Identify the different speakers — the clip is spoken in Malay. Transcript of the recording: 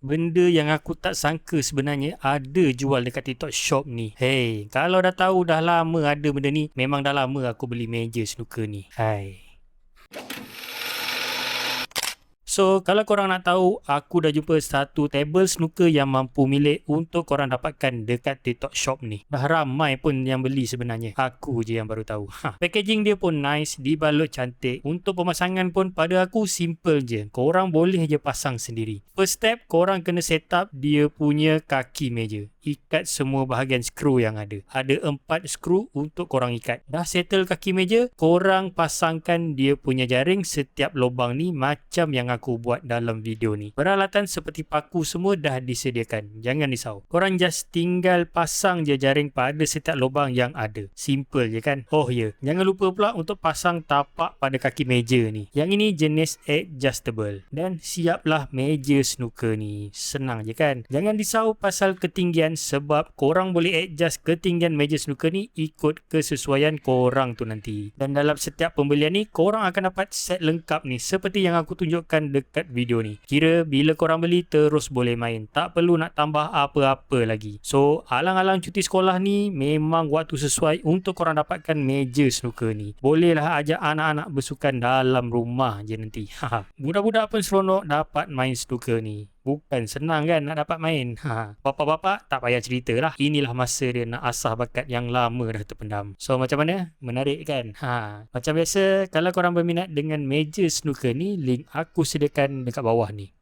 Speaker 1: Benda yang aku tak sangka sebenarnya ada jual dekat TikTok Shop ni. Hey, kalau dah tahu dah lama ada benda ni, memang dah lama aku beli meja snooker ni. Hai. So, kalau korang nak tahu, aku dah jumpa satu table snooker yang mampu milik untuk korang dapatkan dekat TikTok Shop ni. Dah ramai pun yang beli sebenarnya. Aku je yang baru tahu. Packaging dia pun nice, dibalut cantik. Untuk pemasangan pun pada aku simple je. Korang boleh je pasang sendiri. First step, korang kena set up dia punya kaki meja. Ikat semua bahagian skru yang ada. Ada 4 skru untuk korang ikat. Dah settle kaki meja, korang pasangkan dia punya jaring setiap lubang ni macam yang aku buat dalam video ni. Peralatan seperti paku semua dah disediakan. Jangan risau. Korang just tinggal pasang je jaring pada setiap lubang yang ada. Simple je kan? Oh ya, jangan lupa pula untuk pasang tapak pada kaki meja ni. Yang ini jenis adjustable. Dan siaplah meja snooker ni. Senang je kan? Jangan risau pasal ketinggian sebab korang boleh adjust ketinggian meja snooker ni ikut kesesuaian korang tu nanti. Dan dalam setiap pembelian ni, korang akan dapat set lengkap ni seperti yang aku tunjukkan dekat video ni. Kira bila korang beli terus boleh main. Tak perlu nak tambah apa-apa lagi. So, alang-alang cuti sekolah ni memang waktu sesuai untuk korang dapatkan meja snooker ni. Bolehlah ajak anak-anak bersukan dalam rumah je nanti. Budak-budak pun seronok dapat main snooker ni. Bukan senang kan nak dapat main. Bapak-bapak tak payah cerita lah. Inilah masa dia nak asah bakat yang lama dah terpendam. So macam mana? Menarik kan? Macam biasa, kalau korang berminat dengan meja snooker ni, link aku sediakan dekat bawah ni.